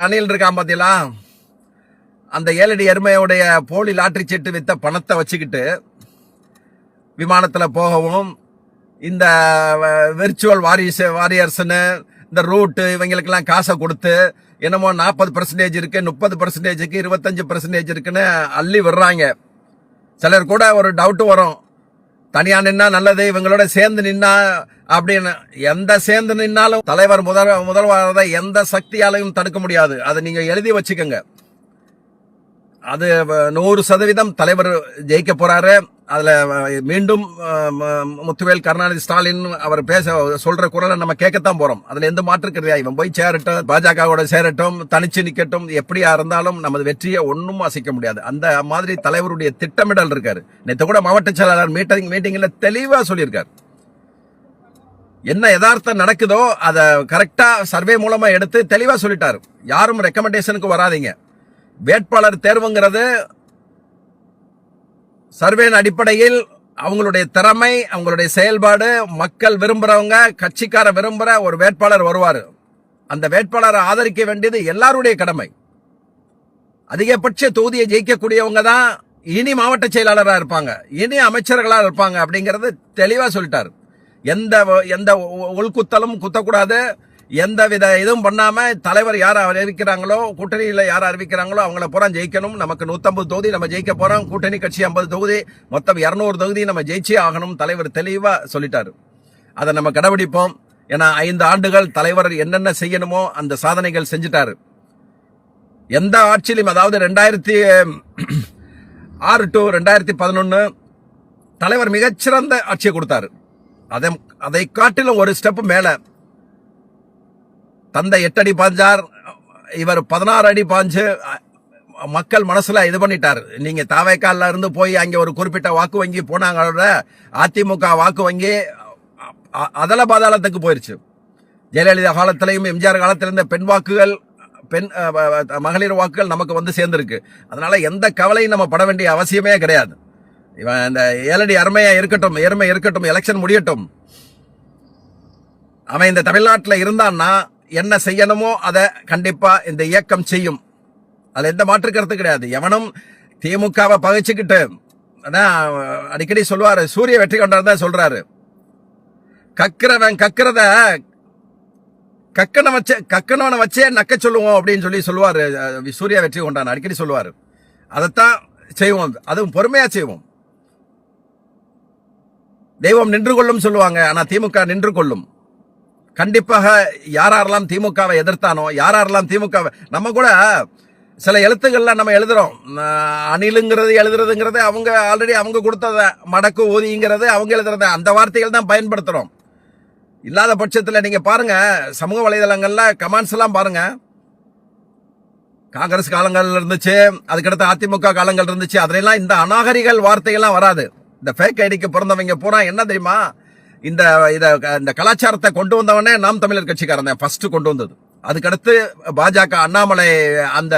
அணில் இருக்கான் பாத்தீங்களா, அந்த 7 அடி எருமையுடைய போலி லாட்டரி சீட்டு வித்த பணத்தை வச்சுக்கிட்டு விமானத்துல போகவும், இந்த விர்ச்சுவல் வாரியர்ஸ்னு இந்த ரூட் இவங்களுக்கெல்லாம் காசை கொடுத்து என்னமோ 40% இருக்கு, 30% 25% இருக்குன்னு அள்ளி விடுறாங்க. சிலர் கூட ஒரு டவுட் வரும், தனியா நின்னா நல்லது, இவங்களோட சேர்ந்து நின்னா அப்படின்னு. எந்த சேர்ந்து நின்னாலும் தலைவர் முதல்வராத எந்த சக்தியாலையும் தடுக்க முடியாது. அதை நீங்க எழுதி வச்சுக்கோங்க. அது 100% தலைவர் ஜெயிக்க போறாரு. அதுல மீண்டும் முத்துவேல் கருணாநிதி ஸ்டாலின் அவர் சொல்ற குரலை நம்ம கேட்கத்தான் போறோம். அதுல எந்த மாற்று கிடையாது. இவன் போய் சேரட்டும், பாஜகவோட சேரட்டும், தனிச்சு நிக்கட்டும், எப்படியா இருந்தாலும் நமது வெற்றியை ஒன்னும் அசைக்க முடியாது. அந்த மாதிரி தலைவருடைய திட்டமிடல் இருக்காரு. நேற்று கூட மாவட்ட செயலாளர் மீட்டிங்ல தெளிவா சொல்லியிருக்காரு. என்ன யதார்த்தம் நடக்குதோ அதை கரெக்டா சர்வே மூலமா எடுத்து தெளிவா சொல்லிட்டாரு. யாரும் ரெக்கமெண்டேஷனுக்கு வராதீங்க. வேட்பாளர் தேர்வுங்கிறது சர்வேன் அடிப்படையில் அவங்களுடைய திறமை, அவங்களுடைய செயல்பாடு, மக்கள் விரும்புறவங்க, கட்சிக்கார விரும்புற ஒரு வேட்பாளர் வருவாரு. அந்த வேட்பாளரை ஆதரிக்க வேண்டியது எல்லாருடைய கடமை. அதிகபட்ச தொகுதியை ஜெயிக்கக்கூடியவங்க தான் இனி மாவட்ட செயலாளரா இருப்பாங்க, இனி அமைச்சர்களா இருப்பாங்க அப்படிங்கறது தெளிவா சொல்லிட்டாரு. எந்த உள்குத்தலும் குத்தக்கூடாது. எந்த வித இதுவும் பண்ணாம தலைவர் யார் அறிவிக்கிறாங்களோ, கூட்டணியில யார் அறிவிக்கிறாங்களோ அவங்கள பூரா ஜெயிக்கணும். நமக்கு 150 தொகுதி நம்ம ஜெயிக்க போறோம். கூட்டணி கட்சி 50 தொகுதி, மொத்தம் 200 தொகுதி நம்ம ஜெயிச்சே ஆகணும். தலைவர் தெளிவா சொல்லிட்டாரு. அதை நம்ம கடைபிடிப்போம். ஏன்னா 5 ஆண்டுகள் தலைவர் என்னென்ன செய்யணுமோ அந்த சாதனைகள் செஞ்சுட்டாரு. எந்த ஆட்சியிலும், அதாவது 2006 to 2011 தலைவர் மிகச்சிறந்த ஆட்சியை கொடுத்தாரு. அதை காட்டிலும் ஒரு ஸ்டெப் மேல தந்தை 8 அடி பாஞ்சார், இவர் 16 அடி பாஞ்சு மக்கள் மனசுல இது பண்ணிட்டாரு. நீங்க தாவைக்கால இருந்து போய் அங்க ஒரு குறிப்பிட்ட வாக்கு வங்கி போனாங்களோட அதிமுக வாக்கு வங்கி அதல பாதாளத்துக்கு போயிருச்சு. ஜெயலலிதா காலத்திலையும் எம்ஜிஆர் காலத்தில இருந்த மகளிர் வாக்குகள் நமக்கு வந்து சேர்ந்திருக்கு. அதனால எந்த கவலையும் நம்ம பட வேண்டிய அவசியமே கிடையாது. இவன் இந்த 7 அடி எருமை இருக்கட்டும், எலெக்ஷன் முடியட்டும். அவன் இந்த தமிழ்நாட்டில் இருந்தான்னா என்ன செய்யணுமோ அதை கண்டிப்பா இந்த இயக்கம் செய்யும். அதுல எந்த மாற்று கருத்து கிடையாது. எவனும் திமுகவை பகைச்சுக்கிட்டு அடிக்கடி சொல்லுவாரு, சூரிய வெற்றி கொண்டாதான் சொல்றாரு. கக்கிறத கக்கனவனை வச்சே நக்க சொல்லுவோம் அப்படின்னு சொல்லுவாரு. சூரிய வெற்றி கொண்டான் அடிக்கடி சொல்லுவாரு. அதைத்தான் செய்வோம், அதுவும் பொறுமையா செய்வோம். தெய்வம் நின்று கொள்ளும் சொல்லுவாங்க, ஆனா திமுக நின்று கொள்ளும். கண்டிப்பாக யாரெல்லாம் திமுகவை எதிர்த்தானோ, யாரெல்லாம் திமுகவை, நம்ம கூட சில எழுத்துக்கள்லாம் நம்ம எழுதுறோம். எழுதுறதுங்கிறது அவங்க ஆல்ரெடி அவங்க கொடுத்தத, மடக்கு ஊதிங்கிறது அவங்க எழுதுறத, அந்த வார்த்தைகள் தான் பயன்படுத்துறோம். இல்லாத பட்சத்தில் நீங்க பாருங்க, சமூக வலைதளங்கள்ல கமெண்ட்ஸ் எல்லாம் பாருங்க. காங்கிரஸ் காலங்கள் இருந்துச்சு, அதுக்கடுத்து அதிமுக காலங்கள் இருந்துச்சு. அதுல இந்த அநாகரிகள் வார்த்தைகள்லாம் வராது. இந்த ஃபேக் ஐடிக்கு பிறந்தவங்க பூரா என்ன தெரியுமா, இந்த கலாச்சாரத்தை கொண்டு வந்தவனே நாம் தமிழர் கட்சிக்காரன் ஃபர்ஸ்ட் கொண்டு வந்தது. அதுக்கடுத்து பாஜக அண்ணாமலை அந்த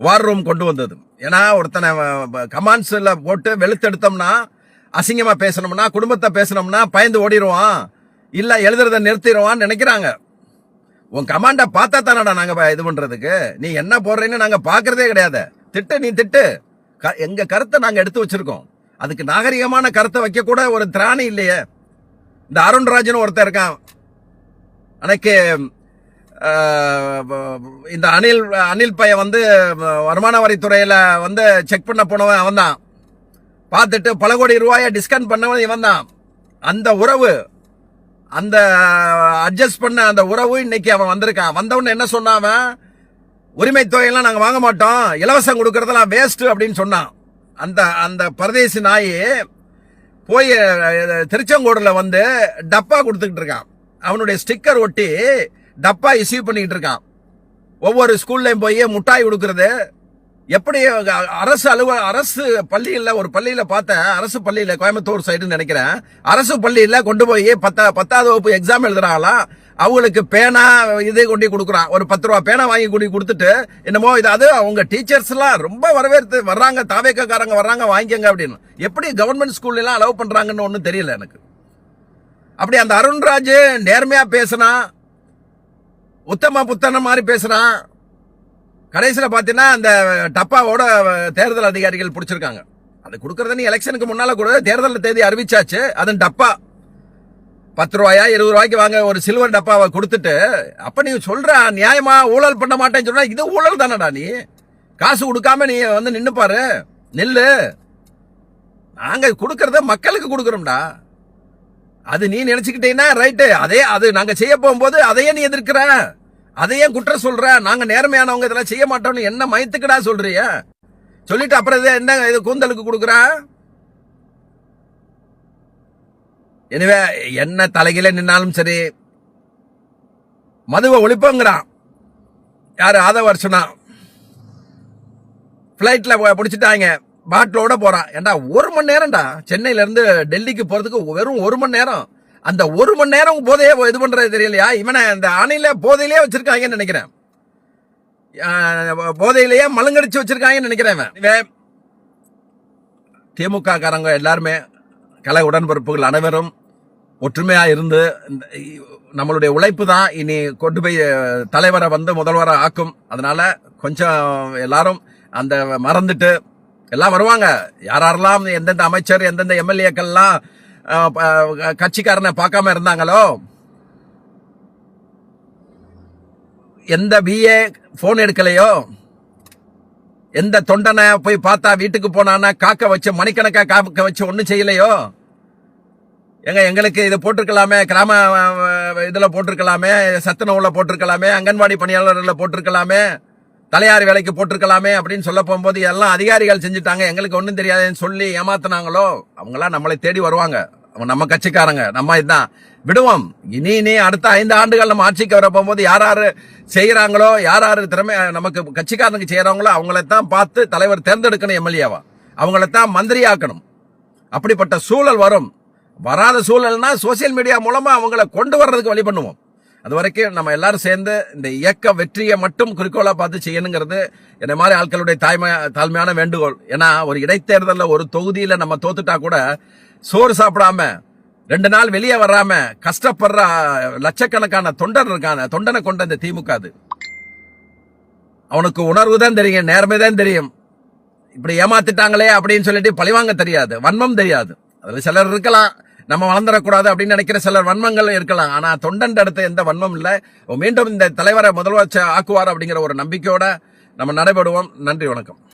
வார் ரூம் கொண்டு வந்தது. ஏன்னா ஒருத்தனை கமாண்ட்ஸ்ல போட்டு வெளுத்தெடுத்தோம்னா, அசிங்கமா பேசணும்னா, குடும்பத்தை பேசணும்னா பயந்து ஓடிடுவான், இல்ல எழுதுறத நிறுத்திடுவான்னு நினைக்கிறாங்க. உன் கமாண்ட பார்த்தா தானடா நாங்க இது பண்றதுக்கு. நீ என்ன போடுறீன்னு நாங்க பாக்குறதே கிடையாது. நீ திட்டு, எங்க கருத்தை நாங்க எடுத்து வச்சிருக்கோம். அதுக்கு நாகரிகமான கருத்தை வைக்க கூட ஒரு திராணி இல்லையே. இந்த அருண்ராஜன் ஒருத்தர் இருக்கான். அன்னைக்கு இந்த அனில் பையன் வந்து வருமான வரித்துறையில வந்து செக் பண்ண போனவன் அவன் தான். பார்த்துட்டு பல கோடி ரூபாயை டிஸ்கவுண்ட் பண்ணவன் இவன் தான். அந்த உறவு, அந்த அட்ஜஸ்ட் பண்ண அந்த உறவு இன்னைக்கு அவன் வந்திருக்கான். வந்தவன் என்ன சொன்னான், உரிமை தொகையெல்லாம் நாங்க வாங்க மாட்டோம், இலவசம் கொடுக்கறதெல்லாம் வேஸ்ட் அப்படின்னு சொன்னான். அந்த பரதேசி நாய் போய் திருச்செங்கோடுல வந்து டப்பா கொடுத்துக்கிட்டு இருக்கான். அவனுடைய ஸ்டிக்கர் ஒட்டி டப்பா இஷ்யூ பண்ணிட்டு இருக்கான். ஒவ்வொரு ஸ்கூல்லையும் போய் முட்டாய் கொடுக்கறது. எப்படி அரசு பள்ளியில, ஒரு பள்ளியில பார்த்தேன், அரசு பள்ளியில, கோயம்புத்தூர் சைடுன்னு நினைக்கிறேன், அரசு பள்ளியில கொண்டு போய் 10ஆவது வகுப்பு எக்ஸாம் எழுதுறாங்களாம். அவங்களுக்கு பேனா இதே கொண்டு கொடுக்குறான். ஒரு 10 ரூபா பேனா வாங்கி கொடுத்துட்டு என்னமோ அது அவங்க டீச்சர்ஸ் எல்லாம் ரொம்ப வரவேற்று வர்றாங்க, தாவேக்காரங்க வர்றாங்க, வாங்கிக்கங்க அப்படின்னு. எப்படி கவர்மெண்ட் ஸ்கூல்ல எல்லாம் அலோவ் பண்றாங்கன்னு ஒன்னும் தெரியல எனக்கு. அப்படி அந்த அருண்ராஜ் நேர்மையா பேசினா, உத்தம புத்தன மாதிரி பேசுறான். கடைசியில் பார்த்தீங்கன்னா அந்த டப்பாவோட தேர்தல் அதிகாரிகள் பிடிச்சிருக்காங்க. அது கொடுக்கறத நீ எலெக்ஷனுக்கு முன்னால கூட தேர்தல் தேதி அறிவிச்சாச்சு. அதன் டப்பா 10 ரூபாயா 20 ரூபாய்க்கு வாங்க ஒரு சில்வர் டப்பாவை கொடுத்துட்டு, அப்ப நீ சொல்ற நியாயமா ஊழல் பண்ண மாட்டேன்னு சொன்னா இது ஊழல் தானடா. நீ காசு கொடுக்காம நீ வந்து நின்னு பாரு, நெல்லு. நாங்க கொடுக்கறத மக்களுக்கு கொடுக்கறோம்டா. அது நீ நினைச்சுக்கிட்டீங்கன்னா ரைட்டு. அது நாங்க செய்ய போகும்போது அதையே நீ எதிர்க்கிற, அதையே குற்றம் சொல்ற. நாங்க நேர்மையானவங்க இதெல்லாம் செய்ய மாட்டோம்னு என்ன மயத்துக்குடா சொல்றிய? சொல்லிட்டு அப்புறம் என்ன இது கூந்தலுக்கு கொடுக்குற? எனவே என்ன தலைகில நின்னாலும் சரி, மதுவை ஒழிப்போங்கிறான் யாரு ஆதவர்ஷனா. பிளைட்ல பிடிச்சிட்டாங்க, பாட்டிலோட போறான். ஏண்டா 1 மணி நேரம்டா, சென்னையில இருந்து டெல்லிக்கு போறதுக்கு வெறும் 1 மணி நேரம். அந்த 1 மணி நேரம் போதையே இது பண்றது தெரியலையா? இவனை இந்த ஆணையில போதையிலே வச்சிருக்காங்கன்னு நினைக்கிறேன். போதையிலேயே மலங்கடிச்சு வச்சிருக்காங்கன்னு நினைக்கிறேன். திமுக காரங்க எல்லாருமே, கலை உடன்பிறப்புகள் அனைவரும் ஒற்றுமையா இருந்து, நம்மளுடைய உழைப்பு தான் இனி கொண்டு போய் தலைவரை வந்து முதல்வரை ஆக்கும். அதனால கொஞ்சம் எல்லாரும் அந்த மறந்துட்டு எல்லாம் வருவாங்க. யாரெல்லாம் எந்தெந்த அமைச்சர் எந்தெந்த எம்எல்ஏக்கள்லாம் கட்சிக்காரனை பார்க்காம இருந்தாங்களோ, எந்த பிஏ போன் எடுக்கலையோ, எந்த தொண்டனை போய் பார்த்தா வீட்டுக்கு போனானா காக்க வச்சு மணிக்கணக்கா காக்க வச்சு ஒன்னும் செய்யலையோ, எங்களுக்கு இது போட்டிருக்கலாமே, கிராம இதுல போட்டிருக்கலாமே, சத்துணவுல போட்டிருக்கலாமே, அங்கன்வாடி பணியாளர்ல போட்டிருக்கலாமே, தலையாரி வேலைக்கு போட்டிருக்கலாமே அப்படின்னு சொல்ல போகும்போது எல்லாம் அதிகாரிகள் செஞ்சுட்டாங்க, எங்களுக்கு ஒன்றும் தெரியாதுன்னு சொல்லி ஏமாத்தினாங்களோ, அவங்களாம் நம்மளை தேடி வருவாங்க. அவங்க நம்ம கட்சிக்காரங்க. நம்ம இதுதான் விடுவோம். இனி அடுத்த 5 ஆண்டுகள் நம்ம ஆட்சிக்கு வர போகும்போது யாரு செய்யறாங்களோ, யாரு திறமை நமக்கு கட்சிக்காரனுக்கு செய்யறாங்களோ அவங்களைத்தான் பார்த்து தலைவர் தேர்ந்தெடுக்கணும். எம்எல்ஏவா அவங்களைத்தான் மந்திரியாக்கணும். அப்படிப்பட்ட சூழல் வரும். வராத சூழல்னா சோசியல் மீடியா மூலமா அவங்களை கொண்டு வர்றதுக்கு வழி பண்ணுவோம். அது வரைக்கும் நம்ம எல்லாரும் சேர்ந்து இந்த இயக்க வெற்றியை மட்டும் குறிக்கோளா பார்த்து செய்யணுங்கிறது என்ன மாதிரி ஆட்களுடைய தாழ்மையான வேண்டுகோள். ஏன்னா ஒரு இடைத்தேர்தலில் ஒரு தொகுதியில நம்ம தோத்துட்டா கூட சோறு சாப்பிடாம 2 நாள் வெளியே வராம கஷ்டப்படுற லட்சக்கணக்கான தொண்டர் இருக்கான. தொண்டனை கொண்ட இந்த திமுக அது. அவனுக்கு உணர்வு தான் தெரியும், நேர்மை தான் தெரியும். இப்படி ஏமாத்திட்டாங்களே அப்படின்னு சொல்லிட்டு பழிவாங்க தெரியாது, வன்மம் தெரியாது. அதுல சிலர் இருக்கலாம், நம்ம வளர்ந்துடக்கூடாது அப்படின்னு நினைக்கிற சிலர் வன்மங்கள் இருக்கலாம். ஆனா தொண்டன் அடுத்த எந்த வன்மம் இல்லை. மீண்டும் இந்த தலைவரை முதல்வர் ஆக்குவார் அப்படிங்கிற ஒரு நம்பிக்கையோட நம்ம நடைபெறுவோம். நன்றி, வணக்கம்.